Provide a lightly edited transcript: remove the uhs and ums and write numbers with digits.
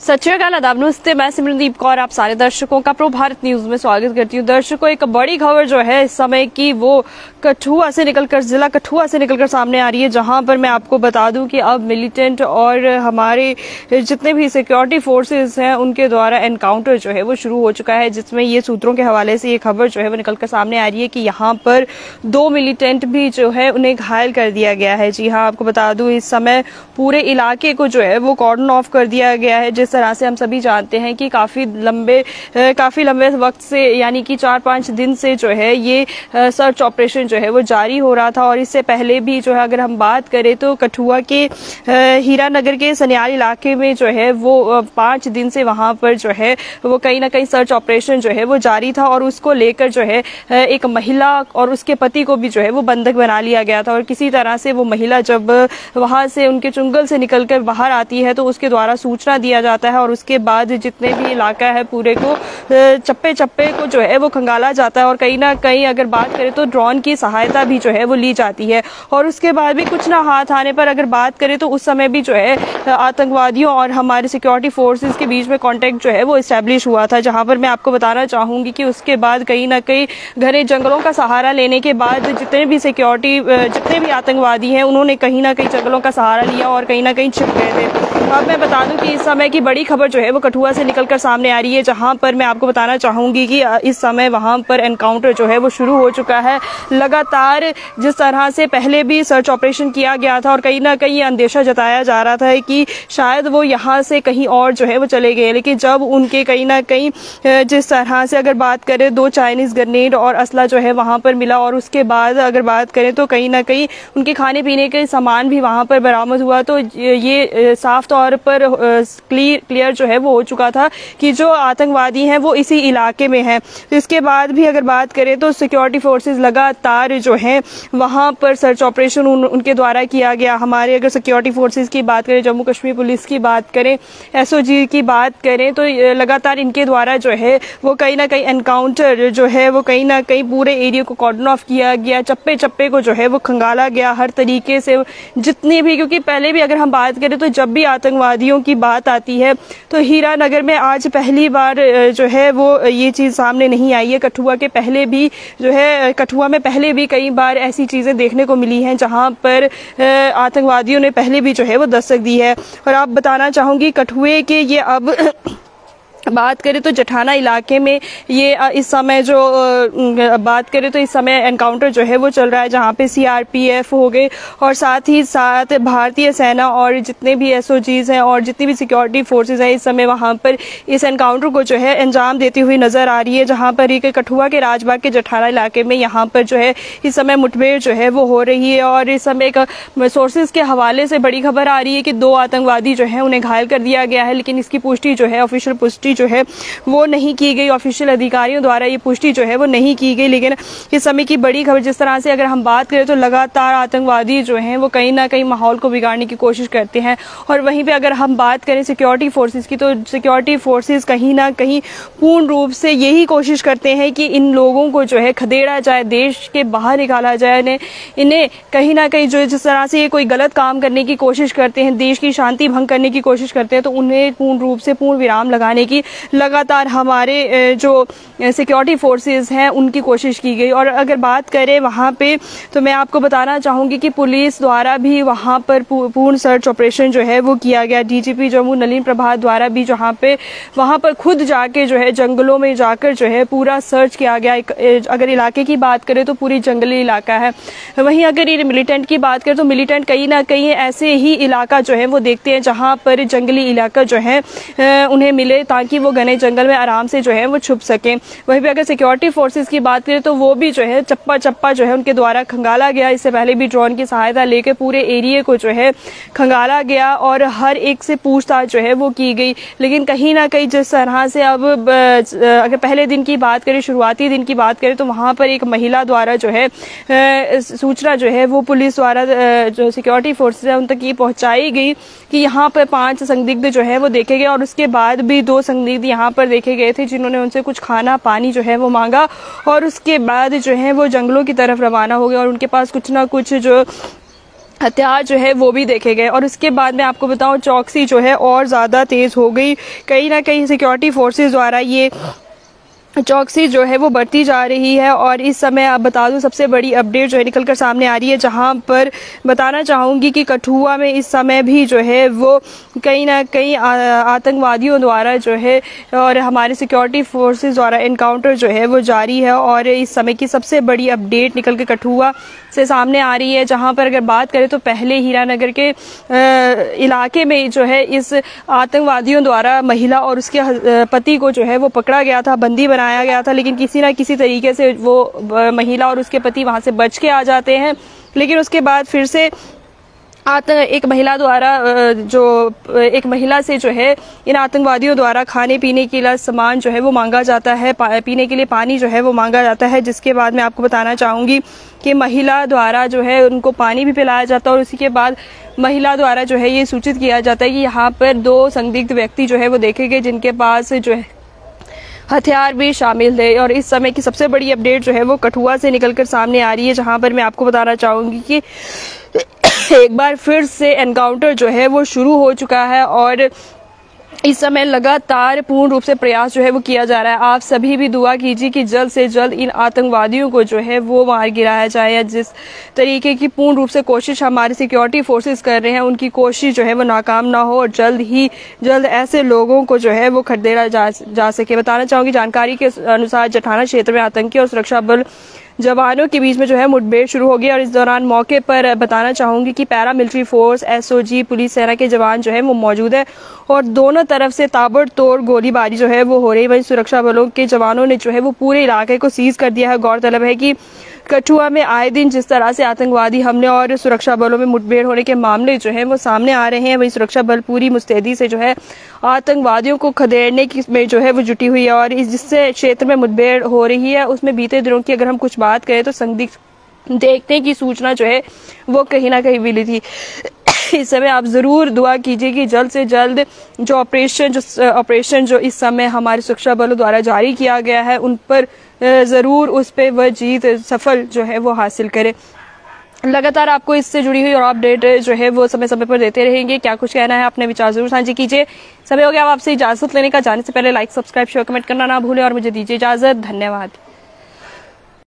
सत श्री अकाल, आदाब, नमस्ते। मैं सिमरनदीप कौर आप सारे दर्शकों का प्रो भारत न्यूज में स्वागत करती हूँ। दर्शकों, एक बड़ी खबर जो है इस समय की वो कठुआ से निकलकर जिला कठुआ से निकलकर सामने आ रही है, जहां पर मैं आपको बता दूं कि अब मिलिटेंट और हमारे जितने भी सिक्योरिटी फोर्सेस हैं उनके द्वारा एनकाउंटर जो है वो शुरू हो चुका है, जिसमें ये सूत्रों के हवाले से ये खबर जो है वो निकलकर सामने आ रही है कि यहाँ पर 2 मिलिटेंट भी जो है उन्हें घायल कर दिया गया है। जी हाँ, आपको बता दूं इस समय पूरे इलाके को जो है वो कॉर्डन ऑफ कर दिया गया है। जिस तरह से हम सभी जानते हैं कि काफी लंबे वक्त से यानी कि 4-5 दिन से जो है ये सर्च ऑपरेशन जो है वो जारी हो रहा था। और इससे पहले भी जो है अगर हम बात करें तो कठुआ के हीरानगर के सन्याल इलाके में जो है वो 5 दिन से वहां पर जो है वो कहीं ना कहीं सर्च ऑपरेशन जो है वो जारी था। और उसको लेकर जो है एक महिला और उसके पति को भी जो है वो बंधक बना लिया गया था। और किसी तरह से वो महिला जब वहां से उनके चुंगल से निकलकर बाहर आती है तो उसके द्वारा सूचना दिया जाता है और उसके बाद जितने भी इलाका है पूरे को चप्पे चप्पे को जो है वो खंगाला जाता है। और कहीं ना कहीं अगर बात करें तो ड्रोन की सहायता भी जो है वो ली जाती है। और उसके बाद भी कुछ ना हाथ आने पर अगर बात करें तो उस समय भी जो है आतंकवादियों और हमारे सिक्योरिटी फोर्सेस के बीच में कांटेक्ट जो है वो एस्टेब्लिश हुआ था, जहां पर मैं आपको बताना चाहूंगी कि उसके बाद कहीं ना कहीं घने जंगलों का सहारा लेने के बाद जितने भी आतंकवादी हैं उन्होंने कहीं ना कहीं जंगलों का सहारा लिया और कहीं ना कहीं छिप गए थे। अब मैं बता दूं कि इस समय की बड़ी खबर जो है वो कठुआ से निकलकर सामने आ रही है, जहां पर मैं आपको बताना चाहूंगी कि इस समय वहां पर एनकाउंटर जो है वो शुरू हो चुका है। लगातार जिस तरह से पहले भी सर्च ऑपरेशन किया गया था और कहीं ना कहीं अंदेशा जताया जा रहा था कि शायद वो यहाँ से कहीं और जो है वो चले गए, लेकिन जब उनके कहीं ना कहीं जिस तरह से अगर बात करें 2 चाइनीज ग्रेनेड और असला जो है वहां पर मिला। और उसके बाद अगर बात करें तो कहीं ना कहीं उनके खाने पीने के सामान भी वहां पर बरामद हुआ। तो ये साफ तौर पर क्लियर जो है वो हो चुका था कि जो आतंकवादी हैं वो इसी इलाके में हैं। तो इसके बाद भी अगर बात करें तो सिक्योरिटी फोर्सेस लगातार जो है वहां पर सर्च ऑपरेशन उनके द्वारा किया गया। हमारे अगर सिक्योरिटी फोर्सेस की बात करें, जम्मू कश्मीर पुलिस की बात करें, एसओजी की बात करें, तो लगातार इनके द्वारा जो है वो कहीं ना कहीं एनकाउंटर जो है वो कहीं ना कहीं पूरे एरिया को कॉर्डन ऑफ किया गया, चप्पे चप्पे को जो है वो खंगाला गया हर तरीके से। जितनी भी, क्योंकि पहले भी अगर हम बात करें तो जब भी आतंकवादियों की बात आती है तो हीरानगर में आज पहली बार जो है वो ये चीज सामने नहीं आई है। कठुआ में पहले भी कई बार ऐसी चीजें देखने को मिली हैं जहां पर आतंकवादियों ने पहले भी जो है वो दस्तक दी है। और आप बताना चाहूंगी कठुए के ये अब बात करें तो जठाना इलाके में ये इस समय जो बात करें तो इस समय एनकाउंटर जो है वो चल रहा है, जहां पे सीआरपीएफ हो गए और साथ ही साथ भारतीय सेना और जितने भी एसओजीज हैं और जितनी भी सिक्योरिटी फोर्सेस हैं इस समय वहां पर इस एनकाउंटर को जो है अंजाम देती हुई नजर आ रही है। जहां पर एक कठुआ के राजबाग के जठाना इलाके में यहाँ पर जो है इस समय मुठभेड़ जो है वो हो रही है। और इस समय एक सोर्सेज के हवाले से बड़ी खबर आ रही है कि 2 आतंकवादी जो है उन्हें घायल कर दिया गया है, लेकिन इसकी पुष्टि जो है ऑफिशियल पुष्टि जो है वो नहीं की गई। ऑफिशियल अधिकारियों द्वारा ये पुष्टि जो है वो नहीं की गई। लेकिन इस समय की बड़ी खबर जिस तरह से अगर हम बात करें तो लगातार आतंकवादी जो हैं वो कहीं ना कहीं माहौल को बिगाड़ने की कोशिश करते हैं। और वहीं पे अगर हम बात करें सिक्योरिटी फोर्सेस की, तो सिक्योरिटी फोर्सेस कहीं ना कहीं पूर्ण रूप से यही कोशिश करते हैं कि इन लोगों को जो है खदेड़ा जाए, देश के बाहर निकाला जाए। इन्हें कहीं ना कहीं जो जिस तरह से ये कोई गलत काम करने की कोशिश करते हैं, देश की शांति भंग करने की कोशिश करते हैं, तो उन्हें पूर्ण रूप से पूर्ण विराम लगाने की लगातार हमारे जो सिक्योरिटी फोर्सेस हैं उनकी कोशिश की गई। और अगर बात करें वहां पे तो मैं आपको बताना चाहूंगी कि पुलिस द्वारा भी वहां पर पूर्ण सर्च ऑपरेशन जो है वो किया गया। डीजीपी जम्मू नलिन प्रभात द्वारा भी वहां पर खुद जाके जो है जंगलों में जाकर जो है पूरा सर्च किया गया। अगर इलाके की बात करें तो पूरी जंगली इलाका है। वहीं अगर ये मिलिटेंट की बात करें तो मिलिटेंट कहीं ना कहीं ऐसे ही इलाका जो है वो देखते हैं जहां पर जंगली इलाका जो है उन्हें मिले, ताकि वो घने जंगल में आराम से जो है वो छुप सके। वहीं पे अगर सिक्योरिटी फोर्सेस की बात करें तो वो भी जो है चप्पा चप्पा जो है उनके द्वारा खंगाला गया। इससे पहले भी ड्रोन की सहायता लेकर पूरे एरिया को जो है खंगाला गया और हर एक से पूछताछ जो है वो की गई। लेकिन कहीं ना कहीं जिस तरह से अब अगर पहले दिन की बात करें, शुरुआती दिन की बात करें, तो वहां पर एक महिला द्वारा जो है सूचना जो है वो पुलिस द्वारा जो सिक्योरिटी फोर्सेस है उन तक ये पहुंचाई गई कि यहाँ पर 5 संदिग्ध जो है वो देखे गए। और उसके बाद भी 2 संदिग्ध यहाँ पर देखे गए थे जिन्होंने उनसे कुछ खाना पानी जो है वो मांगा। और उसके बाद जो है वो जंगलों की तरफ रवाना हो गए और उनके पास कुछ ना कुछ जो हथियार जो है वो भी देखे गए। और उसके बाद मैं आपको बताऊं, चौकसी जो है और ज़्यादा तेज़ हो गई। कहीं ना कहीं सिक्योरिटी फोर्सेस द्वारा ये चौकसी जो है वो बढ़ती जा रही है। और इस समय आप बता दूं, सबसे बड़ी अपडेट जो है निकल कर सामने आ रही है, जहां पर बताना चाहूँगी कि कठुआ में इस समय भी जो है वो कहीं ना कहीं आतंकवादियों द्वारा जो है और हमारे सिक्योरिटी फोर्सेस द्वारा एनकाउंटर जो है वो जारी है। और इस समय की सबसे बड़ी अपडेट निकल के कठुआ से सामने आ रही है, जहां पर अगर बात करें तो पहले हीरानगर के इलाके में जो है इस आतंकवादियों द्वारा महिला और उसके पति को जो है वो पकड़ा गया था, बंदी बनाया गया था, लेकिन किसी ना किसी तरीके से वो महिला और उसके पति वहां से बच के आ जाते हैं। लेकिन उसके बाद फिर से एक महिला से जो है इन आतंकवादियों द्वारा खाने पीने के लिए सामान जो है वो मांगा जाता है, पीने के लिए पानी जो है वो मांगा जाता है। जिसके बाद मैं आपको बताना चाहूँगी कि महिला द्वारा जो है उनको पानी भी पिलाया जाता है और उसी के बाद महिला द्वारा जो है ये सूचित किया जाता है कि यहाँ पर 2 संदिग्ध व्यक्ति जो है वो देखे गए, जिनके पास जो है हथियार भी शामिल थे। और इस समय की सबसे बड़ी अपडेट जो है वो कठुआ से निकलकर सामने आ रही है, जहां पर मैं आपको बताना चाहूंगी कि एक बार फिर से एनकाउंटर जो है वो शुरू हो चुका है। और इस समय लगातार पूर्ण रूप से प्रयास जो है वो किया जा रहा है। आप सभी भी दुआ कीजिए कि जल्द से जल्द इन आतंकवादियों को जो है वो मार गिराया जाए। या जिस तरीके की पूर्ण रूप से कोशिश हमारे सिक्योरिटी फोर्सेस कर रहे हैं, उनकी कोशिश जो है वो नाकाम ना हो और जल्द ही जल्द ऐसे लोगों को जो है वो खदेड़ा जा सके। बताना चाहूंगी, जानकारी के अनुसार जठाना क्षेत्र में आतंकी और सुरक्षा बल जवानों के बीच में जो है मुठभेड़ शुरू हो गई। और इस दौरान मौके पर बताना चाहूंगी कि पैरामिलिट्री फोर्स, एसओजी, पुलिस सेना के जवान जो है वो मौजूद है और दोनों तरफ से ताबड़तोड़ गोलीबारी जो है वो हो रही है। वहीं सुरक्षा बलों के जवानों ने जो है वो पूरे इलाके को सीज कर दिया है। गौरतलब है कि कठुआ में आए दिन जिस तरह से आतंकवादी हमले और सुरक्षा बलों में मुठभेड़ होने के मामले जो है वो सामने आ रहे हैं, वहीं सुरक्षा बल पूरी मुस्तैदी से जो है आतंकवादियों को खदेड़ने की में जो है वो जुटी हुई है। और इस जिससे क्षेत्र में मुठभेड़ हो रही है, उसमें बीते दिनों की अगर हम कुछ बात करें तो संदिग्ध देखने की सूचना जो है वो कहीं ना कहीं मिली थी। इस समय आप जरूर दुआ कीजिए कि जल्द से जल्द जो ऑपरेशन जो इस समय हमारे सुरक्षा बलों द्वारा जारी किया गया है, उन पर जरूर उस पर वह जीत सफल जो है वो हासिल करे। लगातार आपको इससे जुड़ी हुई और अपडेट जो है वो समय समय पर देते रहेंगे। क्या कुछ कहना है, अपने विचार जरूर साझा कीजिए। समय हो गया अब आपसे इजाजत लेने का। जाने से पहले लाइक, सब्सक्राइब, शेयर, कमेंट करना ना भूलें और मुझे दीजिए इजाजत। धन्यवाद।